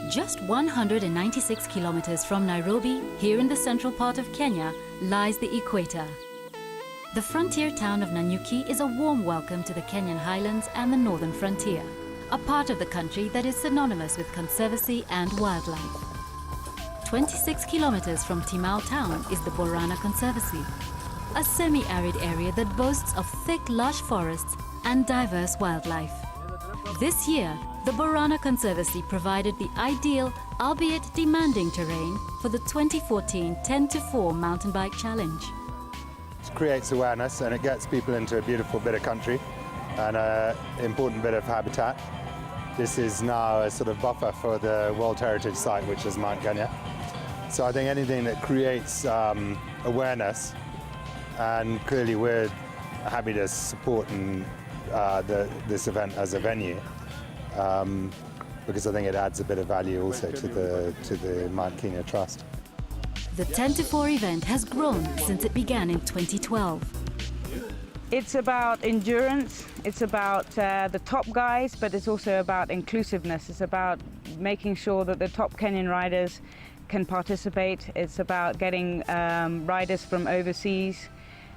Just 196 kilometers from Nairobi, here in the central part of Kenya, lies the equator. The frontier town of Nanyuki is a warm welcome to the Kenyan highlands and the northern frontier, a part of the country that is synonymous with conservancy and wildlife. 26 kilometers from Timau town is the Borana Conservancy, a semi-arid area that boasts of thick, lush forests and diverse wildlife. This year, the Borana Conservancy provided the ideal, albeit demanding terrain for the 2014 10-4 mountain bike challenge. It creates awareness and it gets people into a beautiful bit of country and an important bit of habitat. This is now a sort of buffer for the World Heritage Site, which is Mount Kenya. So I think anything that creates awareness, and clearly we're happy to support this event as a venue, because I think it adds a bit of value also to the Mount Kenya Trust. The 10-4 event has grown since it began in 2012. It's about endurance, it's about the top guys, but it's also about inclusiveness. It's about making sure that the top Kenyan riders can participate. It's about getting riders from overseas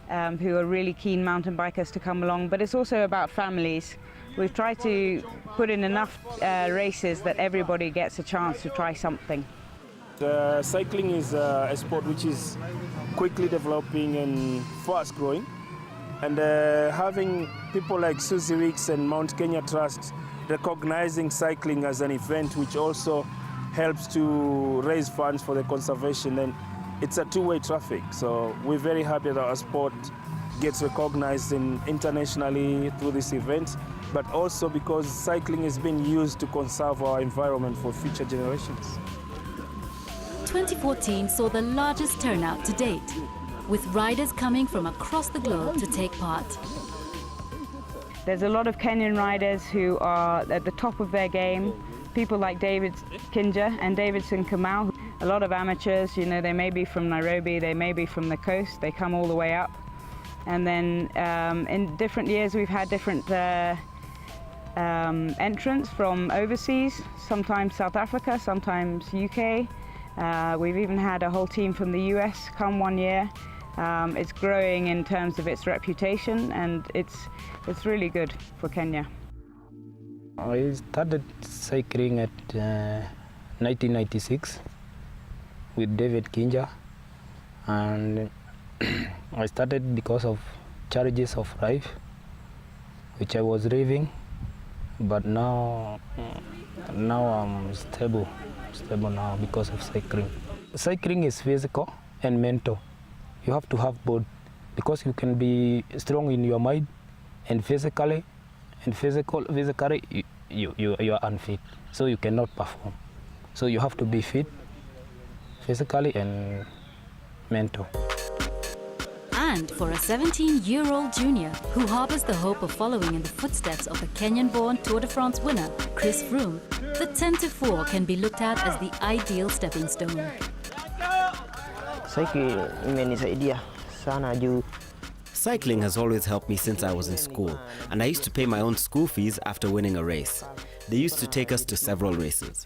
who are really keen mountain bikers to come along, but it's also about families. We've tried to put in enough races that everybody gets a chance to try something. Cycling is a sport which is quickly developing and fast growing. And having people like Susie Weeks and Mount Kenya Trust recognizing cycling as an event which also helps to raise funds for the conservation, and it's a two-way traffic. So we're very happy that our sport gets recognized internationally through this event, but also because cycling is being used to conserve our environment for future generations. 2014 saw the largest turnout to date, with riders coming from across the globe to take part. There's a lot of Kenyan riders who are at the top of their game. People like David Kinja and Davidson Kamau. A lot of amateurs, you know, they may be from Nairobi, they may be from the coast, they come all the way up. And then in different years we've had different entrants from overseas, sometimes South Africa, sometimes UK. We've even had a whole team from the US come one year. It's growing in terms of its reputation, and it's really good for Kenya. I started cycling at 1996 with David Kinja, and I started because of challenges of life, which I was living, but now I'm stable now because of cycling. Cycling is physical and mental. You have to have both, because you can be strong in your mind and physically you are unfit, so you cannot perform. So you have to be fit physically and mental. And for a 17-year-old junior who harbors the hope of following in the footsteps of the Kenyan-born Tour de France winner, Chris Froome, the 10-4 can be looked at as the ideal stepping stone. Cycling has always helped me since I was in school, and I used to pay my own school fees after winning a race. They used to take us to several races.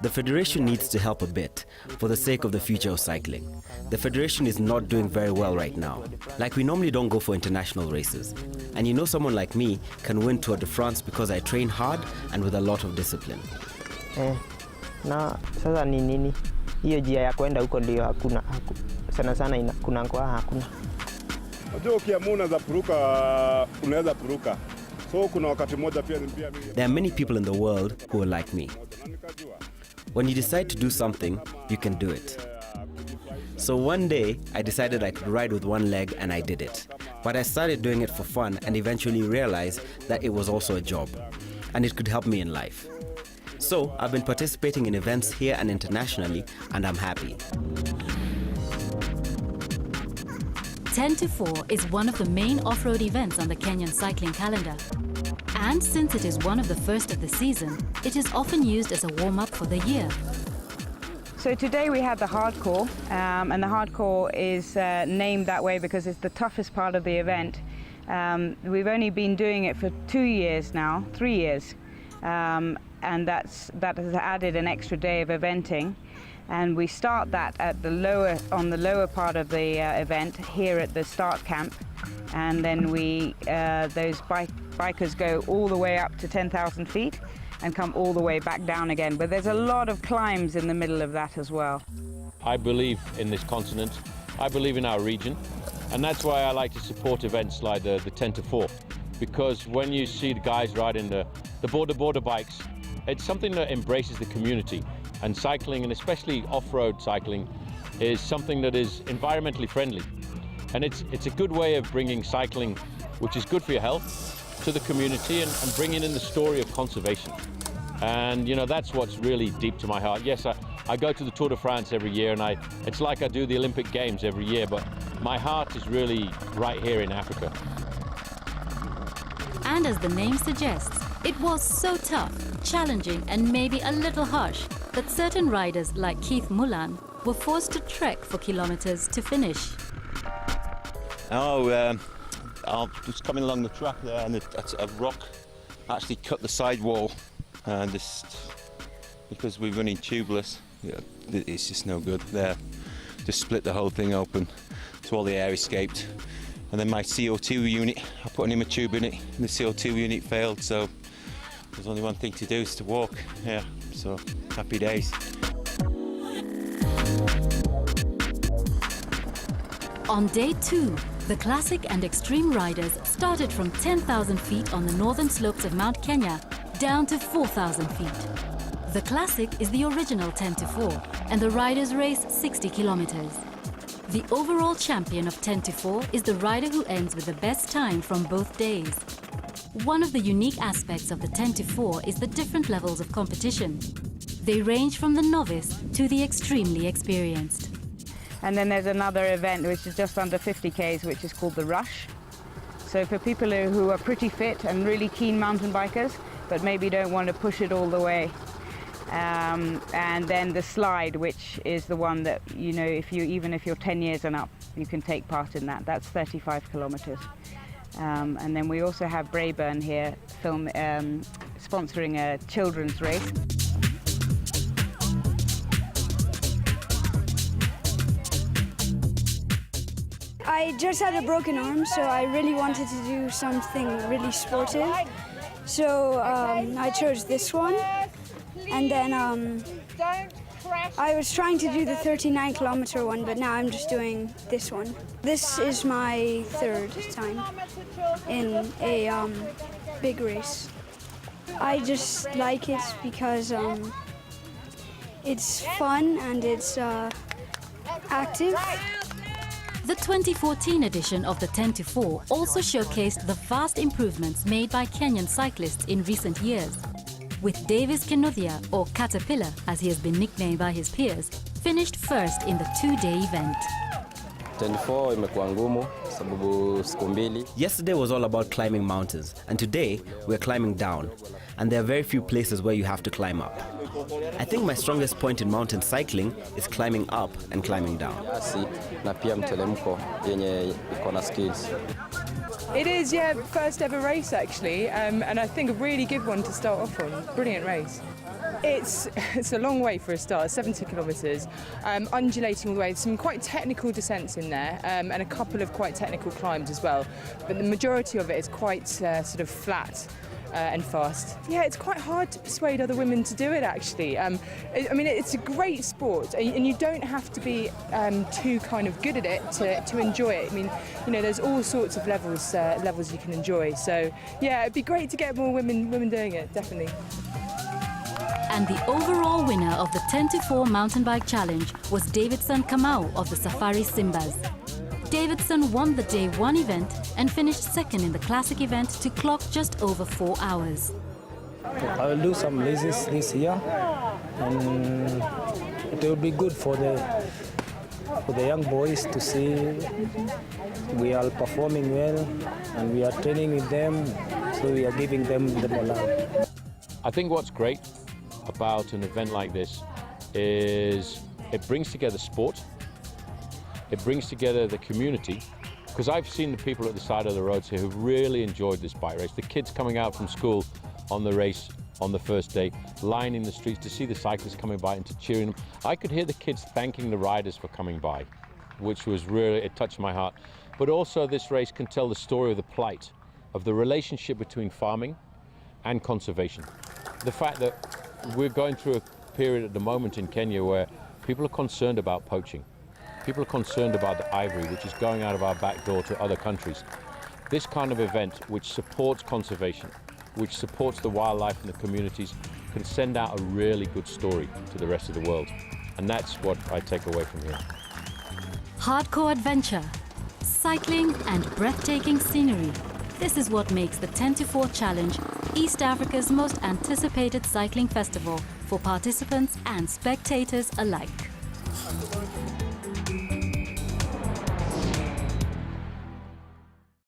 The Federation needs to help a bit for the sake of the future of cycling. The Federation is not doing very well right now. Like, we normally don't go for international races. And you know, someone like me can win Tour de France because I train hard and with a lot of discipline. Sasa ni nini? Hiyo njia ya kwenda huko ndio hakuna. Sana sana kuna kwa hakuna. Unajua ukiamua unaweza puruka, unaweza puruka. So kuna wakati mmoja pia There are many people in the world who are like me. When you decide to do something, you can do it. So one day, I decided I could ride with one leg, and I did it. But I started doing it for fun and eventually realized that it was also a job, and it could help me in life. So I've been participating in events here and internationally, and I'm happy. 10-4 is one of the main off-road events on the Kenyan cycling calendar. And since it is one of the first of the season, it is often used as a warm-up for the year. So today we had the hardcore, and the hardcore is named that way because it's the toughest part of the event. We've only been doing it for 2 years now, 3 years. and that has added an extra day of eventing. And we start that at on the lower part of the event here at the start camp, and then those bikers go all the way up to 10,000 feet and come all the way back down again. But there's a lot of climbs in the middle of that as well. I believe in this continent, I believe in our region, and that's why I like to support events like the 10 to 4, because when you see the guys riding the border bikes, it's something that embraces the community. And cycling, and especially off-road cycling, is something that is environmentally friendly. And it's a good way of bringing cycling, which is good for your health, to the community and bringing in the story of conservation. And you know, that's what's really deep to my heart. Yes, I go to the Tour de France every year, and it's like I do the Olympic Games every year, but my heart is really right here in Africa. And as the name suggests, it was so tough, challenging and maybe a little harsh that certain riders like Keith Mullan were forced to trek for kilometers to finish. I was coming along the track there, and a rock actually cut the sidewall, and because we're running tubeless, it's just no good there. Just split the whole thing open, so all the air escaped. And then my CO2 unit, I put an inner tube in it, and the CO2 unit failed, so there's only one thing to do, is to walk. Yeah, so happy days. On day 2, the classic and extreme riders started from 10,000 feet on the northern slopes of Mount Kenya down to 4,000 feet. The classic is the original 10 to 4, and the riders race 60 kilometers. The overall champion of 10 to 4 is the rider who ends with the best time from both days. One of the unique aspects of the 10 to 4 is the different levels of competition. They range from the novice to the extremely experienced. And then there's another event which is just under 50 Ks, which is called the Rush. So for people who are pretty fit and really keen mountain bikers, but maybe don't want to push it all the way. And then the Slide, which is the one that, you know, even if you're 10 years and up, you can take part in that. That's 35 kilometers. And then we also have Braeburn here sponsoring a children's race. I just had a broken arm, so I really wanted to do something really sportive. So I chose this one. And then I was trying to do the 39-kilometer one, but now I'm just doing this one. This is my third time in a big race. I just like it because it's fun and it's active. The 2014 edition of the 10 to 4 also showcased the vast improvements made by Kenyan cyclists in recent years, with Davis Kinuthia, or Caterpillar as he has been nicknamed by his peers, finished first in the two-day event. 24 imekuwa ngumu sababu siku mbili. Yesterday was all about climbing mountains, and today we're climbing down. And there are very few places where you have to climb up. I think my strongest point in mountain cycling is climbing up and climbing down. Na pia mtelemko yenye iko na skills. It is, yeah, first ever race actually, and I think a really good one to start off on. Brilliant race. It's a long way for a start, 70 kilometres, undulating all the way. Some quite technical descents in there, and a couple of quite technical climbs as well. But the majority of it is quite sort of flat and fast. Yeah, it's quite hard to persuade other women to do it actually. I mean, it's a great sport, and you don't have to be too kind of good at it to enjoy it. I mean, you know, there's all sorts of levels you can enjoy. So yeah, it'd be great to get more women doing it, definitely. And the overall winner of the 10 to 4 mountain bike challenge was Davidson Kamau of the Safari Simbas. Davidson won the day 1 event and finished second in the classic event to clock just over 4 hours. I will do some races this year, and it will be good for the young boys to see we are performing well and we are training with them, so we are giving them the morale. I think what's great about an event like this is it brings together sport, it brings together the community, because I've seen the people at the side of the roads here who really enjoyed this bike race. The kids coming out from school on the race on the first day, lining the streets to see the cyclists coming by and to cheering them. I could hear the kids thanking the riders for coming by, which was really, it touched my heart. But also this race can tell the story of the plight, of the relationship between farming and conservation. The fact that we're going through a period at the moment in Kenya where people are concerned about poaching. People are concerned about the ivory, which is going out of our back door to other countries. This kind of event, which supports conservation, which supports the wildlife and the communities, can send out a really good story to the rest of the world. And that's what I take away from here. Hardcore adventure, cycling and breathtaking scenery. This is what makes the 10-4 Challenge East Africa's most anticipated cycling festival for participants and spectators alike.